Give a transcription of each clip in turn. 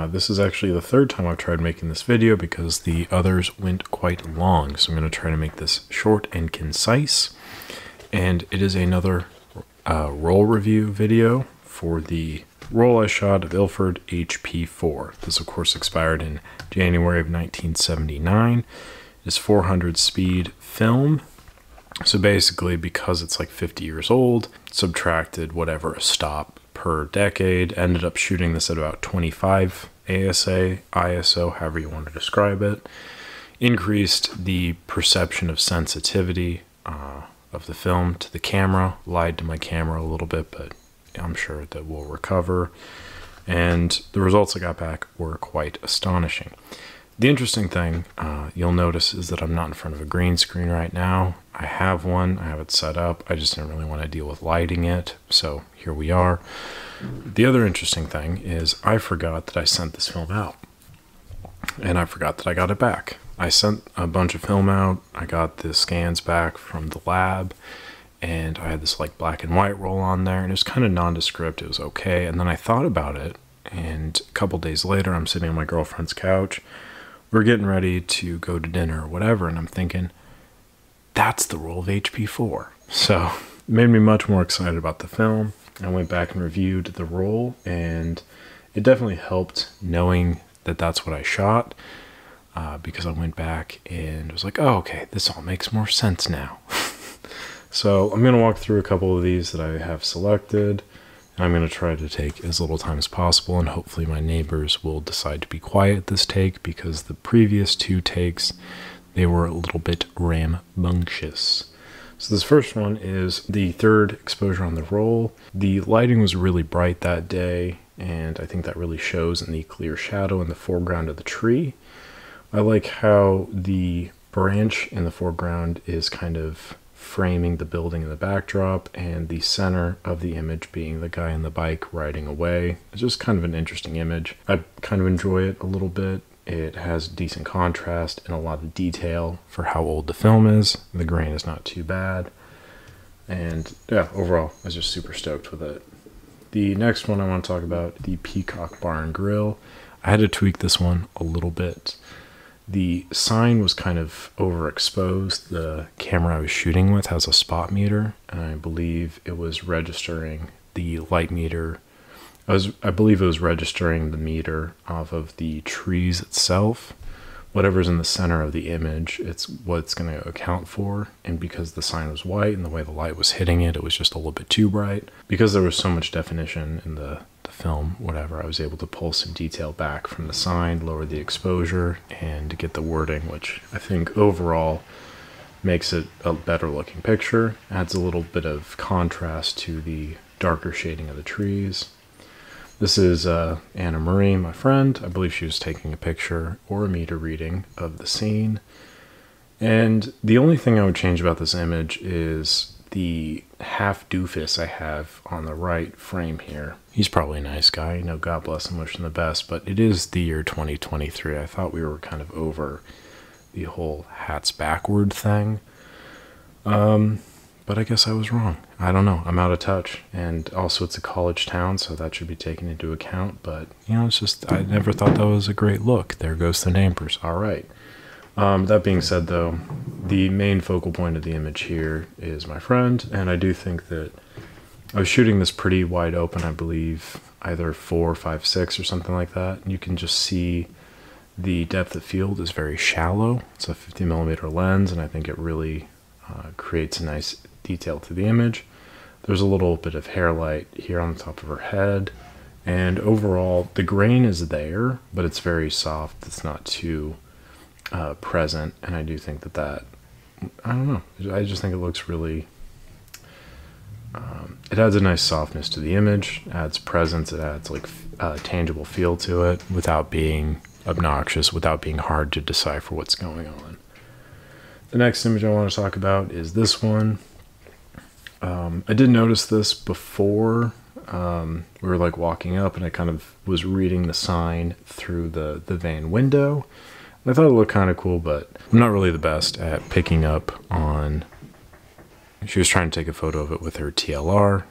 This is actually the third time I've tried making this video because the others went quite long. So I'm going to try to make this short and concise. And it is another roll review video for the roll I shot of Ilford HP4. This of course expired in January of 1979. It's 400 speed film. So basically, because it's like 50 years old, subtracted whatever a stop per decade, ended up shooting this at about 25 ASA, ISO, however you want to describe it. Increased the perception of sensitivity of the film to the camera, lied to my camera a little bit, but I'm sure that we'll recover. And the results I got back were quite astonishing. The interesting thing you'll notice is that I'm not in front of a green screen right now. I have one, I have it set up. I just didn't really want to deal with lighting it, so here we are. The other interesting thing is I forgot that I sent this film out, and I forgot that I got it back. I sent a bunch of film out, I got the scans back from the lab, and I had this like black and white roll on there, and it was kind of nondescript, it was okay. And then I thought about it, and a couple days later I'm sitting on my girlfriend's couch. We're getting ready to go to dinner or whatever, and I'm thinking, that's the roll of HP4. So it made me much more excited about the film. I went back and reviewed the roll, and it definitely helped knowing that that's what I shot, because I went back and was like, oh, okay, this all makes more sense now. So I'm going to walk through a couple of these that I have selected. I'm going to try to take as little time as possible, and hopefully my neighbors will decide to be quiet this take, because the previous two takes, they were a little bit rambunctious. So this first one is the third exposure on the roll. The lighting was really bright that day, and I think that really shows in the clear shadow in the foreground of the tree. I like how the branch in the foreground is kind of framing the building in the backdrop, and the center of the image being the guy on the bike riding away. It's just kind of an interesting image. I kind of enjoy it a little bit. It has decent contrast and a lot of detail for how old the film is. The grain is not too bad. And yeah, overall, I was just super stoked with it. The next one I want to talk about, the Peacock Bar and Grill. I had to tweak this one a little bit. The sign was kind of overexposed. The camera I was shooting with has a spot meter, and I believe it was registering the light meter. I believe it was registering the meter off of the trees itself. Whatever's in the center of the image, it's what it's going to account for. And because the sign was white and the way the light was hitting it, it was just a little bit too bright. Because there was so much definition in the film, whatever, I was able to pull some detail back from the sign, lower the exposure, and get the wording, which I think overall makes it a better looking picture. Adds a little bit of contrast to the darker shading of the trees. This is Anna Marie, my friend. I believe she was taking a picture or a meter reading of the scene. And the only thing I would change about this image is the half doofus I have on the right frame here. He's probably a nice guy, you know, God bless him, wish him the best, but it is the year 2023. I thought we were kind of over the whole hats backward thing. But I guess I was wrong. I don't know. I'm out of touch. And also it's a college town, so that should be taken into account. But, you know, it's just, I never thought that was a great look. There goes the neighbors. All right. That being said, though, the main focal point of the image here is my friend. And I do think that I was shooting this pretty wide open, I believe, either 4, 5, 6 or something like that. And you can just see the depth of field is very shallow. It's a 50mm lens, and I think it really creates a nice detail to the image. There's a little bit of hair light here on the top of her head, and overall the grain is there, but it's very soft. It's not too present, and I do think that I don't know, I just think it looks really it adds a nice softness to the image, adds presence, it adds like a tangible feel to it without being obnoxious, without being hard to decipher what's going on. The next image I want to talk about is this one. I did notice this before. We were like walking up, and I kind of was reading the sign through the van window. And I thought it looked kind of cool, but I'm not really the best at picking up on She was trying to take a photo of it with her TLR,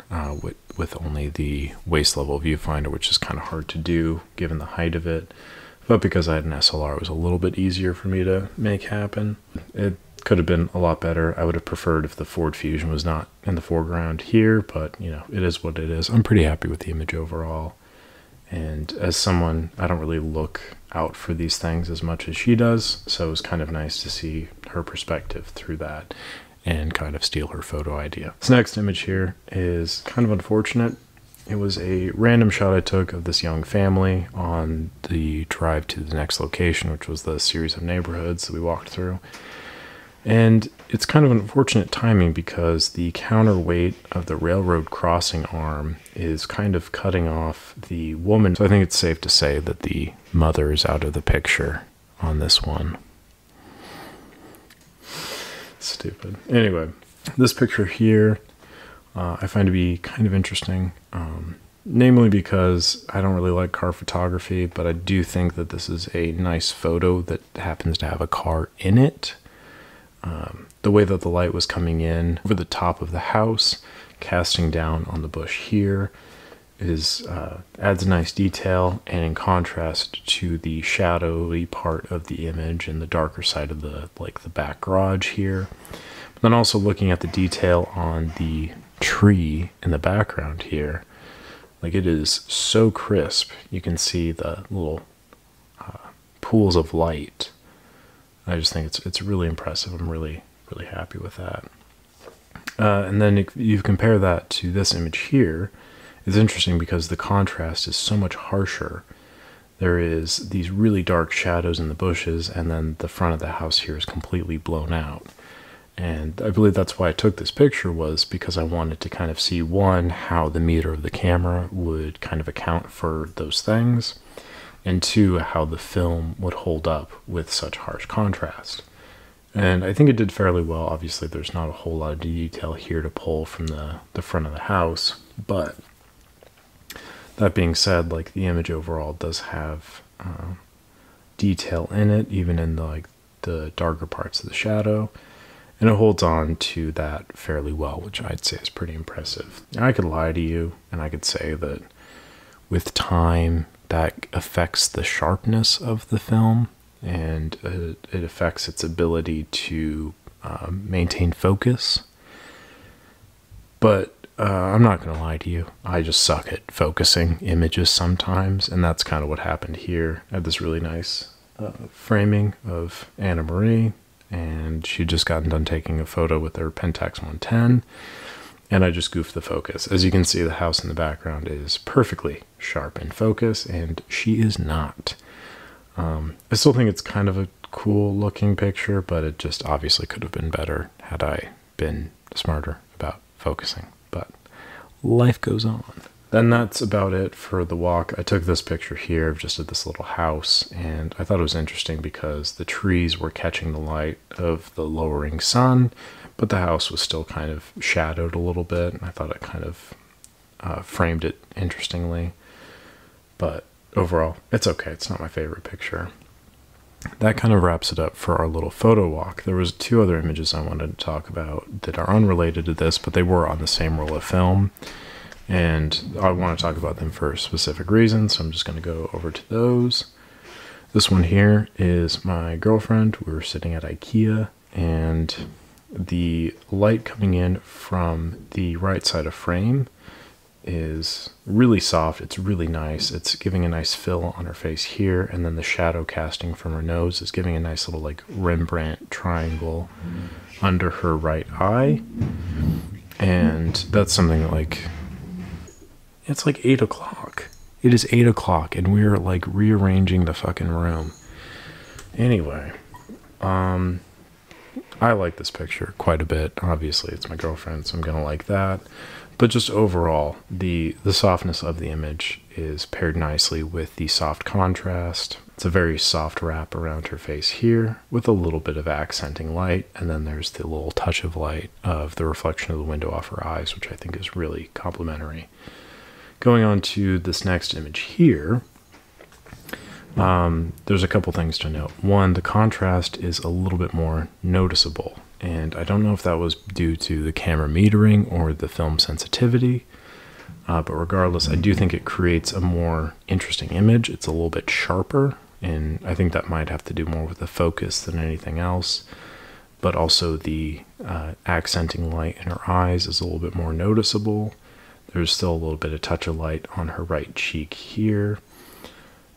with only the waist level viewfinder, which is kind of hard to do given the height of it. But because I had an SLR, it was a little bit easier for me to make happen. It could have been a lot better. I would have preferred if the Ford Fusion was not in the foreground here, but you know, it is what it is. I'm pretty happy with the image overall. And as someone, I don't really look out for these things as much as she does, so it was kind of nice to see her perspective through that and kind of steal her photo idea. This next image here is kind of unfortunate. It was a random shot I took of this young family on the drive to the next location, which was the series of neighborhoods that we walked through. And it's kind of unfortunate timing because the counterweight of the railroad crossing arm is kind of cutting off the woman. So I think it's safe to say that the mother is out of the picture on this one. Stupid. Anyway, this picture here I find to be kind of interesting, namely because I don't really like car photography, but I do think that this is a nice photo that happens to have a car in it. The way that the light was coming in over the top of the house, casting down on the bush here, is adds a nice detail, and in contrast to the shadowy part of the image and the darker side of the back garage here. But then also looking at the detail on the tree in the background here, like it is so crisp. You can see the little pools of light. I just think it's really impressive. I'm really happy with that. And then if you compare that to this image here, it's interesting because the contrast is so much harsher. There is these really dark shadows in the bushes, and then the front of the house here is completely blown out. And I believe that's why I took this picture, was because I wanted to kind of see, one, how the meter of the camera would kind of account for those things, and two, how the film would hold up with such harsh contrast. And I think it did fairly well. Obviously, there's not a whole lot of detail here to pull from the front of the house, but that being said, like, the image overall does have detail in it, even in the darker parts of the shadow, and it holds on to that fairly well, which I'd say is pretty impressive. And I could lie to you, and I could say that with time, that affects the sharpness of the film, and it affects its ability to maintain focus. But I'm not going to lie to you. I just suck at focusing images sometimes, and that's kind of what happened here. I had this really nice framing of Anna Marie, and she'd just gotten done taking a photo with her Pentax 110, and I just goofed the focus. As you can see, the house in the background is perfectly sharp in focus, and she is not. I still think it's kind of a cool looking picture, but it just obviously could have been better had I been smarter about focusing. But life goes on. Then that's about it for the walk. I took this picture here just at this little house, and I thought it was interesting because the trees were catching the light of the lowering sun, but the house was still kind of shadowed a little bit, and I thought it kind of framed it interestingly. But overall, it's okay. It's not my favorite picture. That kind of wraps it up for our little photo walk. There was two other images I wanted to talk about that are unrelated to this, but they were on the same roll of film, and I want to talk about them for specific reasons, so I'm just going to go over to those. This one here is my girlfriend. We were sitting at IKEA, and the light coming in from the right side of frame is really soft. It's really nice. It's giving a nice fill on her face here, and then the shadow casting from her nose is giving a nice little like Rembrandt triangle under her right eye. And that's something that, like, it's like 8 o'clock. It is 8 o'clock, and we're like rearranging the fucking room. Anyway, I like this picture quite a bit. Obviously, it's my girlfriend, so I'm gonna like that. But just overall, the softness of the image is paired nicely with the soft contrast. It's a very soft wrap around her face here with a little bit of accenting light, and then there's the little touch of light of the reflection of the window off her eyes, which I think is really complimentary. Going on to this next image here, there's a couple things to note. One, the contrast is a little bit more noticeable and I don't know if that was due to the camera metering or the film sensitivity, but regardless, I do think it creates a more interesting image. It's a little bit sharper, and I think that might have to do more with the focus than anything else, but also the accenting light in her eyes is a little bit more noticeable. There's still a little bit of touch of light on her right cheek here,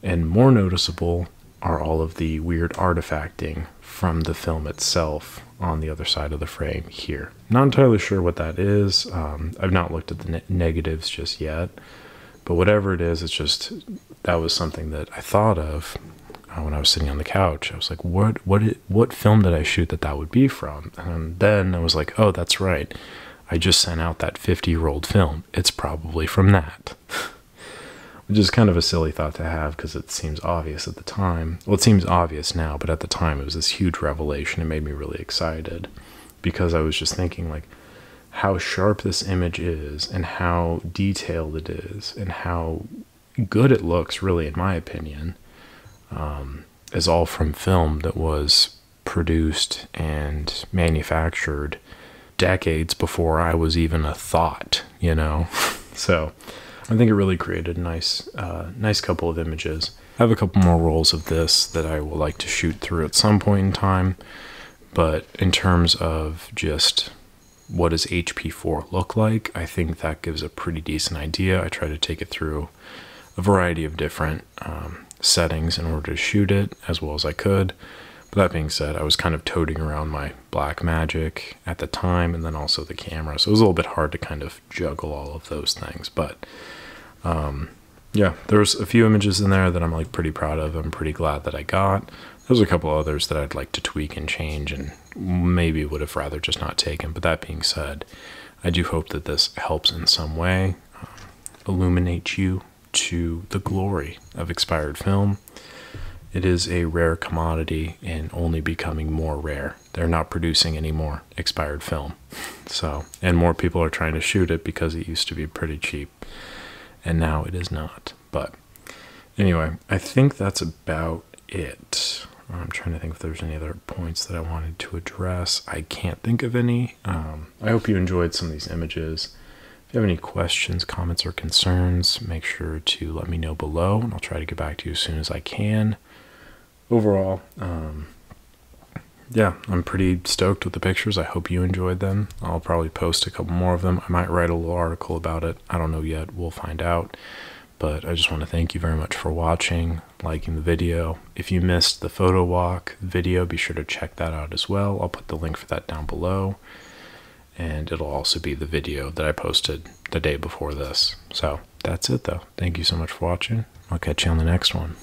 and more noticeable are all of the weird artifacting from the film itself on the other side of the frame here. Not entirely sure what that is. I've not looked at the negatives just yet, but whatever it is, it's just, that was something that I thought of when I was sitting on the couch. I was like, what film did I shoot that would be from? And then I was like, oh, that's right. I just sent out that 50-year-old film. It's probably from that. Which is kind of a silly thought to have because it seems obvious at the time. Well, it seems obvious now, but at the time it was this huge revelation. It made me really excited because I was just thinking like how sharp this image is and how detailed it is and how good it looks, really, in my opinion, is all from film that was produced and manufactured decades before I was even a thought, you know? So I think it really created a nice couple of images. I have a couple more rolls of this that I will like to shoot through at some point in time, but in terms of just what does HP4 look like, I think that gives a pretty decent idea. I try to take it through a variety of different settings in order to shoot it as well as I could. But that being said, I was kind of toting around my Blackmagic at the time and then also the camera, so it was a little bit hard to kind of juggle all of those things. But yeah, there's a few images in there that I'm like pretty proud of. I'm pretty glad that I got. There's a couple others that I'd like to tweak and change and maybe would have rather just not taken. But that being said, I do hope that this helps in some way, illuminate you to the glory of expired film. It is a rare commodity and only becoming more rare. They're not producing any more expired film. So, and more people are trying to shoot it because it used to be pretty cheap and now it is not. But anyway, I think that's about it. I'm trying to think if there's any other points that I wanted to address. I can't think of any. I hope you enjoyed some of these images. If you have any questions, comments, or concerns, make sure to let me know below, and I'll try to get back to you as soon as I can. Overall, yeah, I'm pretty stoked with the pictures. I hope you enjoyed them. I'll probably post a couple more of them. I might write a little article about it. I don't know yet. We'll find out. But I just want to thank you very much for watching, liking the video. If you missed the photo walk video, be sure to check that out as well. I'll put the link for that down below. And it'll also be the video that I posted the day before this. So that's it though. Thank you so much for watching. I'll catch you on the next one.